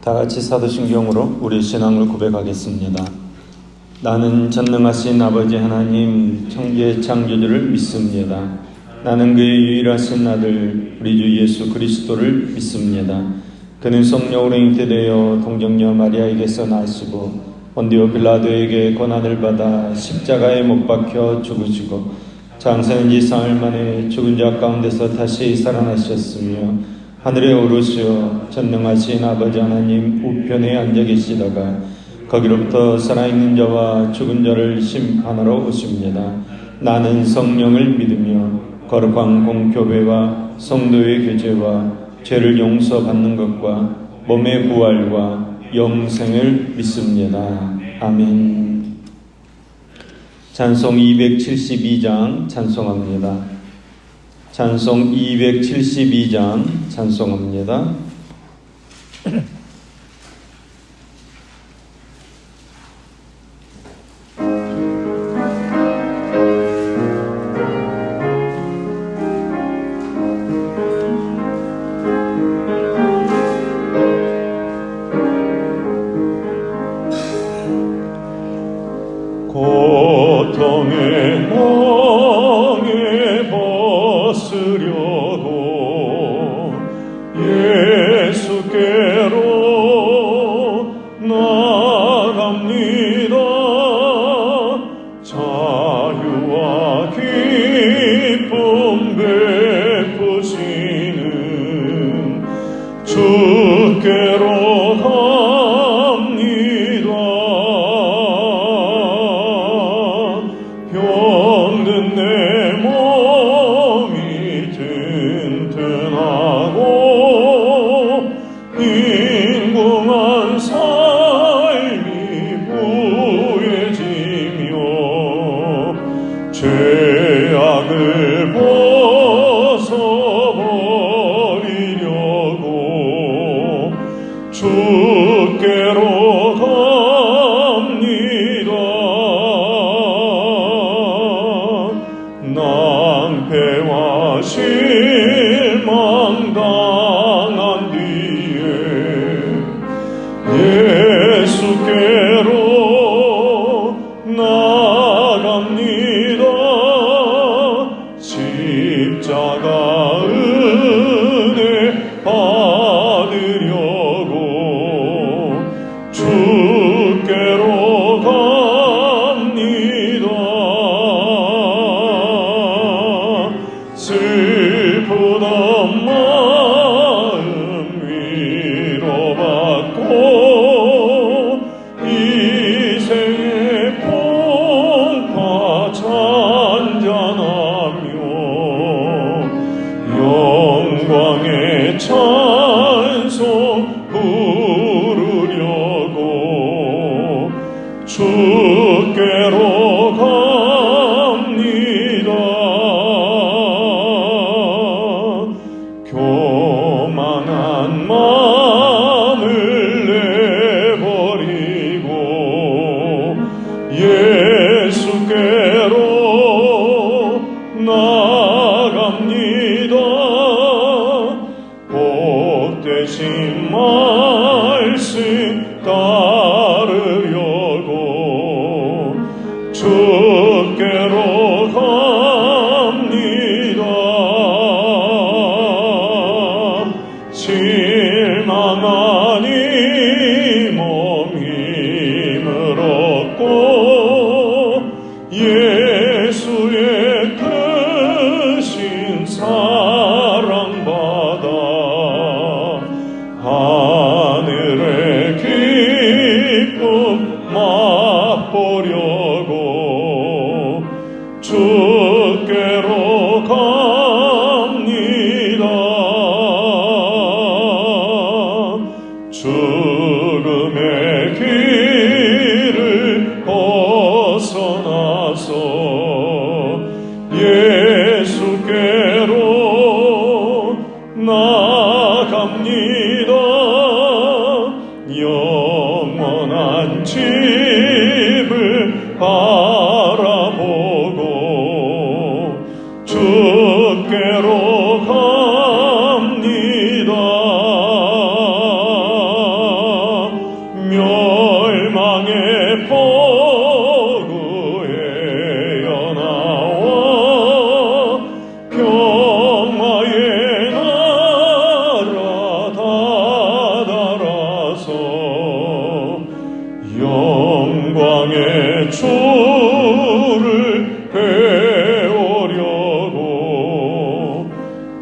다 같이 사도신경으로 우리 신앙을 고백하겠습니다. 나는 전능하신 아버지 하나님 천지의 창조주를 믿습니다. 나는 그의 유일하신 아들 우리 주 예수 그리스도를 믿습니다. 그는 성령으로 잉태되어 동정녀 마리아에게서 나시고 본디오 빌라도에게 고난을 받아 십자가에 못 박혀 죽으시고 장사한 지 사흘 만에 죽은 자 가운데서 다시 살아나셨으며 하늘에 오르시어 전능하신 아버지 하나님 우편에 앉아 계시다가 거기로부터 살아있는 자와 죽은 자를 심판하러 오십니다. 나는 성령을 믿으며 거룩한 공교회와 성도의 교제와 죄를 용서받는 것과 몸의 부활과 영생을 믿습니다. 아멘. 찬송 272장 찬송합니다. 찬송 272장 찬송합니다. 고통의 멍에 벗으려고 예수께로 나갑니다. 자유와 기쁨 베푸시는 주께로 갑니다. 병든 내 몸이 튼튼하고 빈궁한 삶이 부해지며 죄악을 벗어버리려고 주께로 갑니다. 낭패와 실망 당한 뒤에 예수께로 나갑니다. 십자가 은혜 받으려고 주께로 갑니다. 슬프던 마음 위로받고 이생의 풍파 잔잔하며 영광의 찬송 부르려고 주께로 갑니다. 교만한 마음을 내버리고 예수께로 나갑니다. 복되신 말씀 따르려고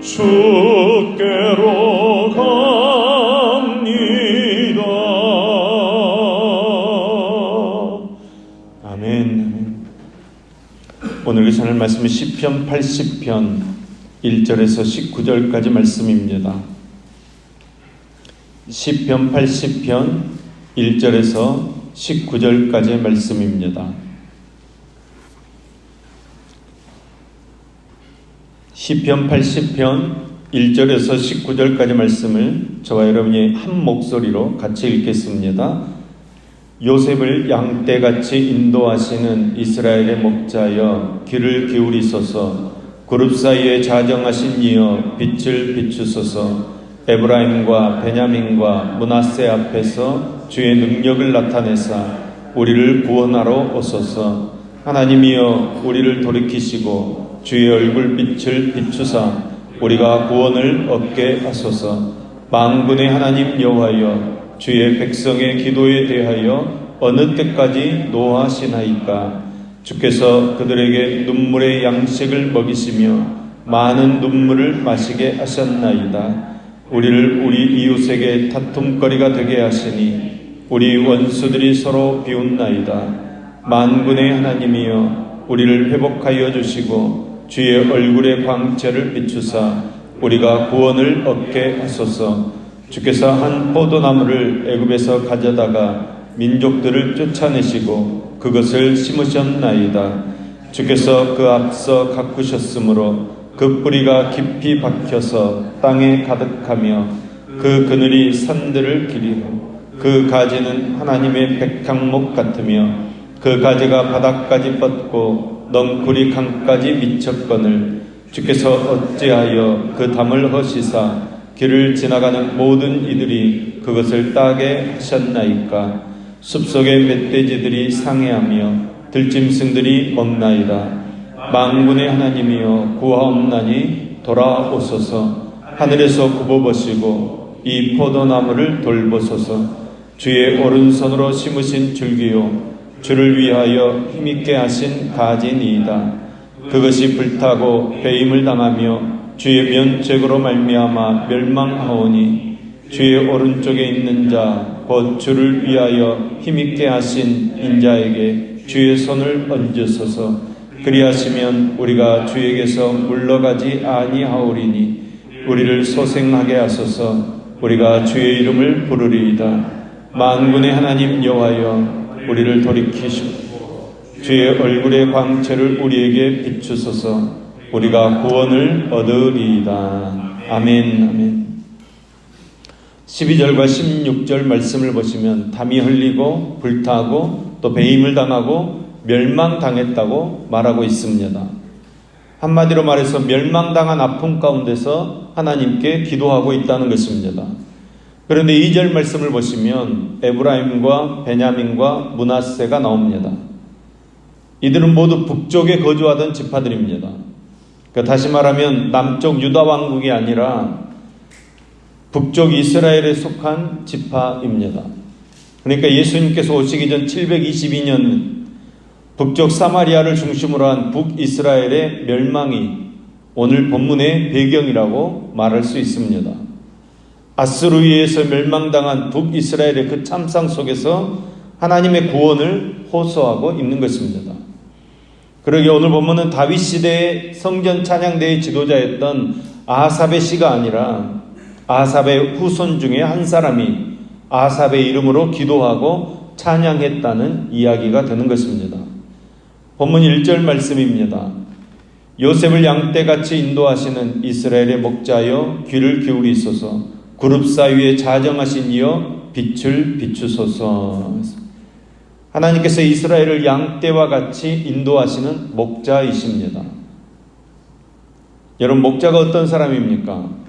주께로 갑니다. 아멘. 오늘 계시할 말씀은 시편 80편 1절에서 19절까지 말씀입니다. 시편 80편 1절에서 19절까지 말씀입니다. 시편 80편 1절에서 19절까지 말씀을 저와 여러분이 한 목소리로 같이 읽겠습니다. 요셉을 양떼같이 인도하시는 이스라엘의 목자여 귀를 기울이소서. 그룹 사이에 자정하신 이여 빛을 비추소서. 에브라임과 베냐민과 므낫세 앞에서 주의 능력을 나타내사 우리를 구원하러 오소서. 하나님이여 우리를 돌이키시고 주의 얼굴빛을 비추사 우리가 구원을 얻게 하소서. 만군의 하나님 여호와여 주의 백성의 기도에 대하여 어느 때까지 노하시나이까. 주께서 그들에게 눈물의 양식을 먹이시며 많은 눈물을 마시게 하셨나이다. 우리를 우리 이웃에게 다툼거리가 되게 하시니 우리 원수들이 서로 비웃나이다. 만군의 하나님이여 우리를 회복하여 주시고 주의 얼굴의 광채를 비추사 우리가 구원을 얻게 하소서. 주께서 한 포도나무를 애굽에서 가져다가 민족들을 쫓아내시고 그것을 심으셨나이다. 주께서 그 앞서 가꾸셨으므로 그 뿌리가 깊이 박혀서 땅에 가득하며 그 그늘이 산들을 기리고 그 가지는 하나님의 백향목 같으며 그 가지가 바닥까지 뻗고 넝쿨이 강까지 미쳤거늘 주께서 어찌하여 그 담을 허시사 길을 지나가는 모든 이들이 그것을 따게 하셨나이까. 숲속의 멧돼지들이 상해하며 들짐승들이 먹나이다. 만군의 하나님이여 구하옵나니 돌아오소서. 하늘에서 굽어보시고 이 포도나무를 돌보소서. 주의 오른손으로 심으신 줄기요 주를 위하여 힘있게 하신 가지니이다. 그것이 불타고 배임을 당하며 주의 면책으로 말미암아 멸망하오니 주의 오른쪽에 있는 자 곧 주를 위하여 힘있게 하신 인자에게 주의 손을 얹으소서. 그리하시면 우리가 주에게서 물러가지 아니하오리니 우리를 소생하게 하소서. 우리가 주의 이름을 부르리이다. 만군의 하나님 여호와여 우리를 돌이키시고 주의 얼굴의 광채를 우리에게 비추소서. 우리가 구원을 얻으리이다. 아멘. 아멘. 12절과 16절 말씀을 보시면 담이 흘리고 불타고 또 배임을 당하고 멸망당했다고 말하고 있습니다. 한마디로 말해서 멸망당한 아픔 가운데서 하나님께 기도하고 있다는 것입니다. 그런데 2절 말씀을 보시면 에브라임과 베냐민과 므낫세가 나옵니다. 이들은 모두 북쪽에 거주하던 지파들입니다. 다시 말하면 남쪽 유다 왕국이 아니라 북쪽 이스라엘에 속한 지파입니다. 그러니까 예수님께서 오시기 전 722년 북쪽 사마리아를 중심으로 한 북이스라엘의 멸망이 오늘 본문의 배경이라고 말할 수 있습니다. 아스루에 의해서 멸망당한 북이스라엘의 그 참상 속에서 하나님의 구원을 호소하고 있는 것입니다. 그러기에 오늘 본문은 다윗 시대의 성전 찬양대의 지도자였던 아하삽의 시가 아니라 아하삽의 후손 중에 한 사람이 아하삽의 이름으로 기도하고 찬양했다는 이야기가 되는 것입니다. 본문 1절 말씀입니다. 요셉을 양떼같이 인도하시는 이스라엘의 목자여 귀를 기울이소서. 그룹 사이에 자정하신 이여 빛을 비추소서. 하나님께서 이스라엘을 양떼와 같이 인도하시는 목자이십니다. 여러분, 목자가 어떤 사람입니까?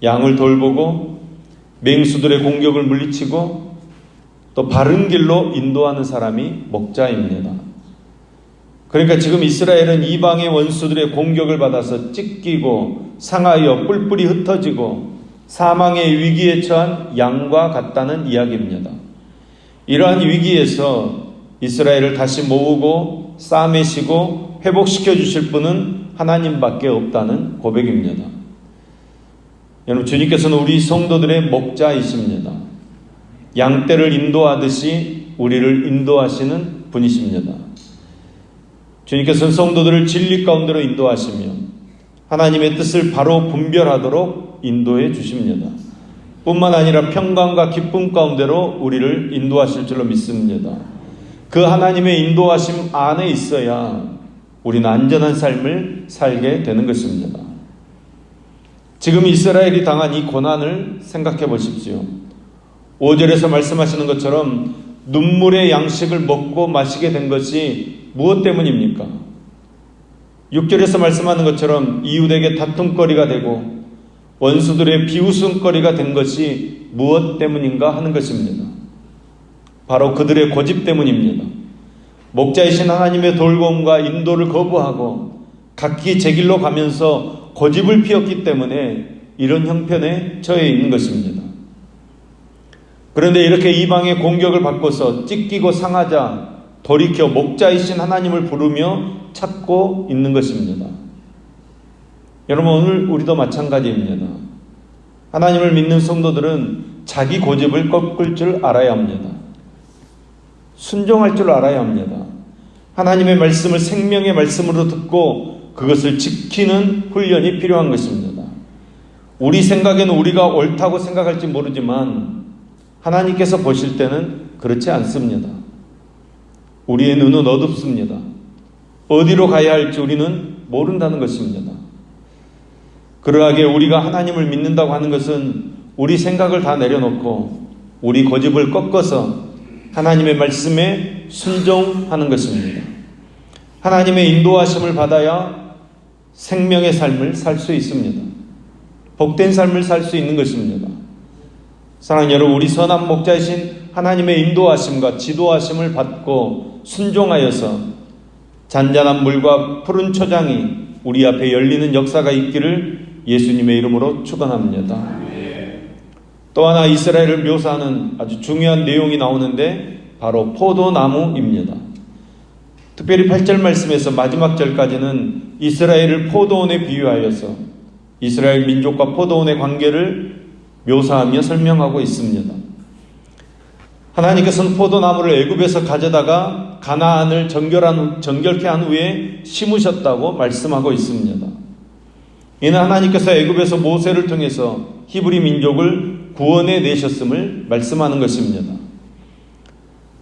양을 돌보고 맹수들의 공격을 물리치고 또 바른 길로 인도하는 사람이 목자입니다. 그러니까 지금 이스라엘은 이방의 원수들의 공격을 받아서 찢기고 상하여 뿔뿔이 흩어지고 사망의 위기에 처한 양과 같다는 이야기입니다. 이러한 위기에서 이스라엘을 다시 모으고 싸매시고 회복시켜 주실 분은 하나님밖에 없다는 고백입니다. 여러분, 주님께서는 우리 성도들의 목자이십니다. 양떼를 인도하듯이 우리를 인도하시는 분이십니다. 주님께서는 성도들을 진리 가운데로 인도하시며 하나님의 뜻을 바로 분별하도록 인도해 주십니다. 뿐만 아니라 평강과 기쁨 가운데로 우리를 인도하실 줄로 믿습니다. 그 하나님의 인도하심 안에 있어야 우리는 안전한 삶을 살게 되는 것입니다. 지금 이스라엘이 당한 이 고난을 생각해 보십시오. 5절에서 말씀하시는 것처럼 눈물의 양식을 먹고 마시게 된 것이 무엇 때문입니까? 6절에서 말씀하는 것처럼 이웃에게 다툼거리가 되고 원수들의 비웃음거리가 된 것이 무엇 때문인가 하는 것입니다. 바로 그들의 고집 때문입니다. 목자이신 하나님의 돌봄과 인도를 거부하고 각기 제 길로 가면서 고집을 피웠기 때문에 이런 형편에 처해 있는 것입니다. 그런데 이렇게 이방의 공격을 받고서 찢기고 상하자 돌이켜 목자이신 하나님을 부르며 찾고 있는 것입니다. 여러분, 오늘 우리도 마찬가지입니다. 하나님을 믿는 성도들은 자기 고집을 꺾을 줄 알아야 합니다. 순종할 줄 알아야 합니다. 하나님의 말씀을 생명의 말씀으로 듣고 그것을 지키는 훈련이 필요한 것입니다. 우리 생각에는 우리가 옳다고 생각할지 모르지만 하나님께서 보실 때는 그렇지 않습니다. 우리의 눈은 어둡습니다. 어디로 가야 할지 우리는 모른다는 것입니다. 그러하게 우리가 하나님을 믿는다고 하는 것은 우리 생각을 다 내려놓고 우리 고집을 꺾어서 하나님의 말씀에 순종하는 것입니다. 하나님의 인도하심을 받아야 생명의 삶을 살 수 있습니다. 복된 삶을 살 수 있는 것입니다. 사랑하는 여러분, 우리 선한 목자이신 하나님의 인도하심과 지도하심을 받고 순종하여서 잔잔한 물과 푸른 초장이 우리 앞에 열리는 역사가 있기를 예수님의 이름으로 축원합니다. 또 하나 이스라엘을 묘사하는 아주 중요한 내용이 나오는데 바로 포도나무입니다. 특별히 8절 말씀에서 마지막 절까지는 이스라엘을 포도원에 비유하여서 이스라엘 민족과 포도원의 관계를 묘사하며 설명하고 있습니다. 하나님께서는 포도나무를 애굽에서 가져다가 가나안을 정결케 한 후에 심으셨다고 말씀하고 있습니다. 이는 하나님께서 애굽에서 모세를 통해서 히브리 민족을 구원해 내셨음을 말씀하는 것입니다.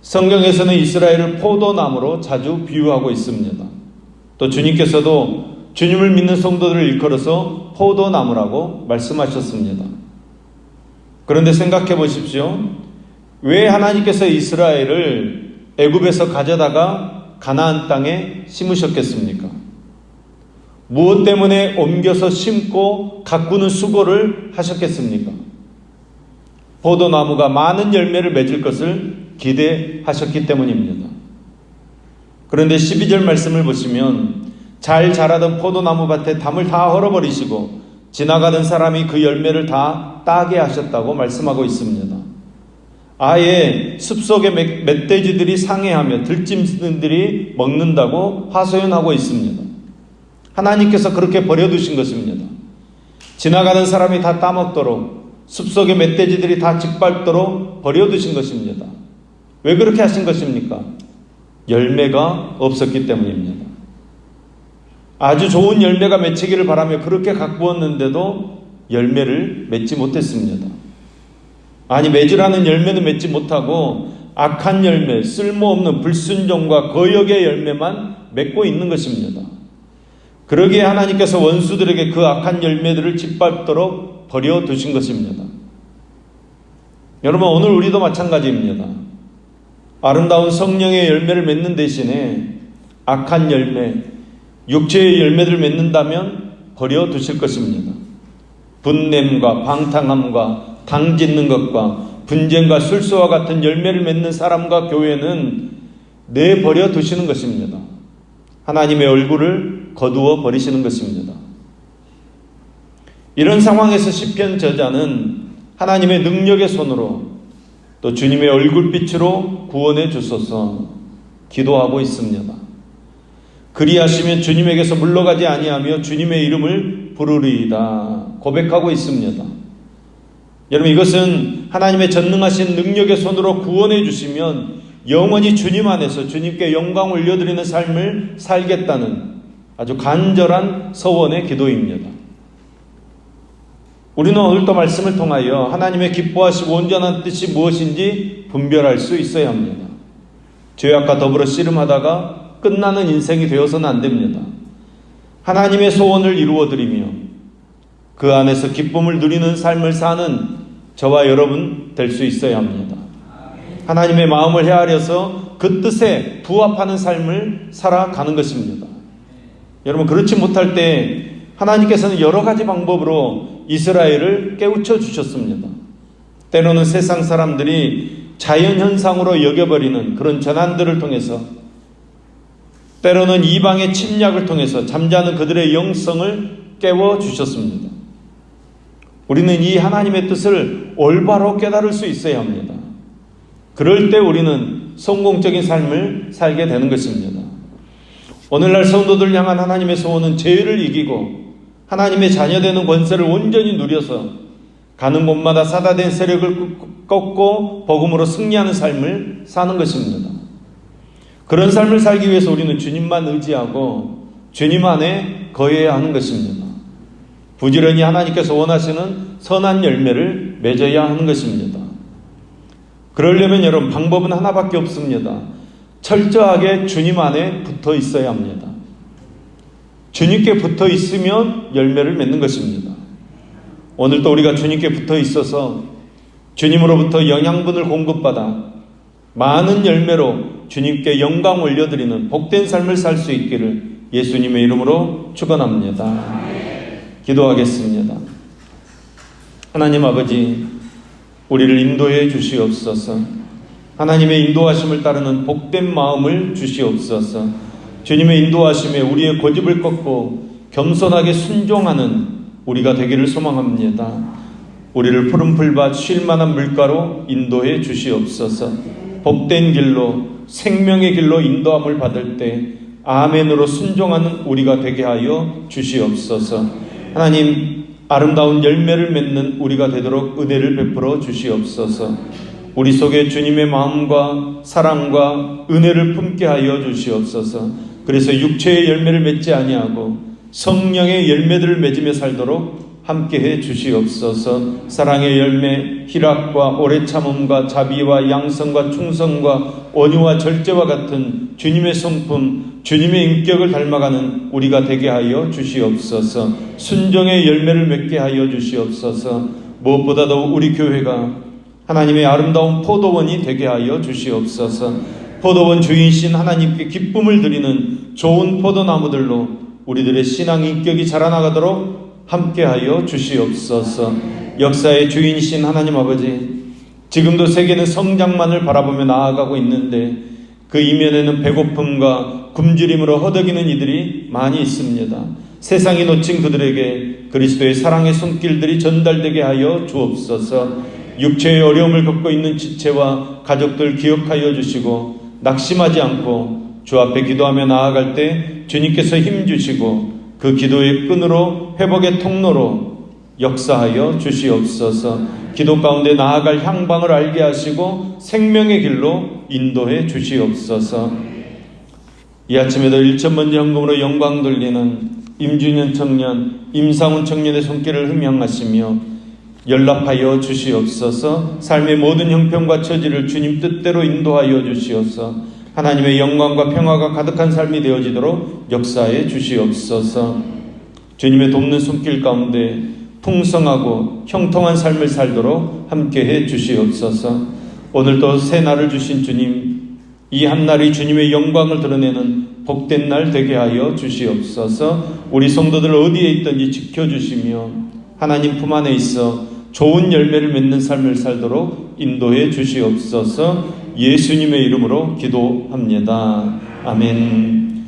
성경에서는 이스라엘을 포도나무로 자주 비유하고 있습니다. 또 주님께서도 주님을 믿는 성도들을 일컬어서 포도나무라고 말씀하셨습니다. 그런데 생각해 보십시오. 왜 하나님께서 이스라엘을 애굽에서 가져다가 가나안 땅에 심으셨겠습니까? 무엇 때문에 옮겨서 심고 가꾸는 수고를 하셨겠습니까? 포도나무가 많은 열매를 맺을 것을 기대하셨기 때문입니다. 그런데 12절 말씀을 보시면 잘 자라던 포도나무 밭에 담을 다 헐어버리시고 지나가던 사람이 그 열매를 다 따게 하셨다고 말씀하고 있습니다. 아예 숲속의 멧돼지들이 상해하며 들짐승들이 먹는다고 하소연하고 있습니다. 하나님께서 그렇게 버려두신 것입니다. 지나가는 사람이 다 따먹도록 숲속의 멧돼지들이 다 짓밟도록 버려두신 것입니다. 왜 그렇게 하신 것입니까? 열매가 없었기 때문입니다. 아주 좋은 열매가 맺히기를 바라며 그렇게 가꾸었는데도 열매를 맺지 못했습니다. 아니, 맺으라는 열매는 맺지 못하고 악한 열매, 쓸모없는 불순종과 거역의 열매만 맺고 있는 것입니다. 그러기에 하나님께서 원수들에게 그 악한 열매들을 짓밟도록 버려두신 것입니다. 여러분, 오늘 우리도 마찬가지입니다. 아름다운 성령의 열매를 맺는 대신에 악한 열매, 육체의 열매들을 맺는다면 버려두실 것입니다. 분냄과 방탕함과 당짓는 것과 분쟁과 술수와 같은 열매를 맺는 사람과 교회는 내버려 두시는 것입니다. 하나님의 얼굴을 거두어 버리시는 것입니다. 이런 상황에서 시편 저자는 하나님의 능력의 손으로 또 주님의 얼굴빛으로 구원해 주소서 기도하고 있습니다. 그리하시면 주님에게서 물러가지 아니하며 주님의 이름을 부르리이다 고백하고 있습니다. 여러분, 이것은 하나님의 전능하신 능력의 손으로 구원해 주시면 영원히 주님 안에서 주님께 영광 올려드리는 삶을 살겠다는 아주 간절한 서원의 기도입니다. 우리는 오늘도 말씀을 통하여 하나님의 기뻐하시고 온전한 뜻이 무엇인지 분별할 수 있어야 합니다. 죄악과 더불어 씨름하다가 끝나는 인생이 되어서는 안 됩니다. 하나님의 소원을 이루어드리며 그 안에서 기쁨을 누리는 삶을 사는 저와 여러분 될 수 있어야 합니다. 하나님의 마음을 헤아려서 그 뜻에 부합하는 삶을 살아가는 것입니다. 여러분, 그렇지 못할 때 하나님께서는 여러 가지 방법으로 이스라엘을 깨우쳐 주셨습니다. 때로는 세상 사람들이 자연현상으로 여겨버리는 그런 전환들을 통해서, 때로는 이방의 침략을 통해서 잠자는 그들의 영성을 깨워주셨습니다. 우리는 이 하나님의 뜻을 올바로 깨달을 수 있어야 합니다. 그럴 때 우리는 성공적인 삶을 살게 되는 것입니다. 오늘날 성도들 향한 하나님의 소원은 죄를 이기고 하나님의 자녀되는 권세를 온전히 누려서 가는 곳마다 사다된 세력을 꺾고 복음으로 승리하는 삶을 사는 것입니다. 그런 삶을 살기 위해서 우리는 주님만 의지하고 주님 안에 거해야 하는 것입니다. 부지런히 하나님께서 원하시는 선한 열매를 맺어야 하는 것입니다. 그러려면 여러분, 방법은 하나밖에 없습니다. 철저하게 주님 안에 붙어 있어야 합니다. 주님께 붙어 있으면 열매를 맺는 것입니다. 오늘도 우리가 주님께 붙어 있어서 주님으로부터 영양분을 공급받아 많은 열매로 주님께 영광 올려드리는 복된 삶을 살 수 있기를 예수님의 이름으로 축원합니다. 기도하겠습니다. 하나님 아버지, 우리를 인도해 주시옵소서. 하나님의 인도하심을 따르는 복된 마음을 주시옵소서. 주님의 인도하심에 우리의 고집을 꺾고 겸손하게 순종하는 우리가 되기를 소망합니다. 우리를 푸른 풀밭 쉴만한 물가로 인도해 주시옵소서. 복된 길로, 생명의 길로 인도함을 받을 때 아멘으로 순종하는 우리가 되게 하여 주시옵소서. 하나님, 아름다운 열매를 맺는 우리가 되도록 은혜를 베풀어 주시옵소서. 우리 속에 주님의 마음과 사랑과 은혜를 품게 하여 주시옵소서. 그래서 육체의 열매를 맺지 아니하고 성령의 열매들을 맺으며 살도록 함께해 주시옵소서. 사랑의 열매, 희락과 오래 참음과 자비와 양성과 충성과 온유와 절제와 같은 주님의 성품, 주님의 인격을 닮아가는 우리가 되게 하여 주시옵소서. 순종의 열매를 맺게 하여 주시옵소서. 무엇보다도 우리 교회가 하나님의 아름다운 포도원이 되게 하여 주시옵소서. 포도원 주인이신 하나님께 기쁨을 드리는 좋은 포도나무들로 우리들의 신앙 인격이 자라나가도록 함께하여 주시옵소서. 역사의 주인이신 하나님 아버지, 지금도 세계는 성장만을 바라보며 나아가고 있는데 그 이면에는 배고픔과 굶주림으로 허덕이는 이들이 많이 있습니다. 세상이 놓친 그들에게 그리스도의 사랑의 손길들이 전달되게 하여 주옵소서. 육체의 어려움을 겪고 있는 지체와 가족들 기억하여 주시고 낙심하지 않고 주 앞에 기도하며 나아갈 때 주님께서 힘주시고 그 기도의 끈으로 회복의 통로로 역사하여 주시옵소서. 기도 가운데 나아갈 향방을 알게 하시고 생명의 길로 인도해 주시옵소서. 이 아침에도 1,000번째 헌금으로 영광 돌리는 임준현 청년, 임상훈 청년의 손길을 흠양하시며 연락하여 주시옵소서. 삶의 모든 형편과 처지를 주님 뜻대로 인도하여 주시옵소서. 하나님의 영광과 평화가 가득한 삶이 되어지도록 역사해 주시옵소서. 주님의 돕는 손길 가운데 풍성하고 형통한 삶을 살도록 함께해 주시옵소서. 오늘도 새 날을 주신 주님, 이 한날이 주님의 영광을 드러내는 복된 날 되게 하여 주시옵소서. 우리 성도들 어디에 있든지 지켜주시며 하나님 품 안에 있어 좋은 열매를 맺는 삶을 살도록 인도해 주시옵소서. 예수님의 이름으로 기도합니다. 아멘.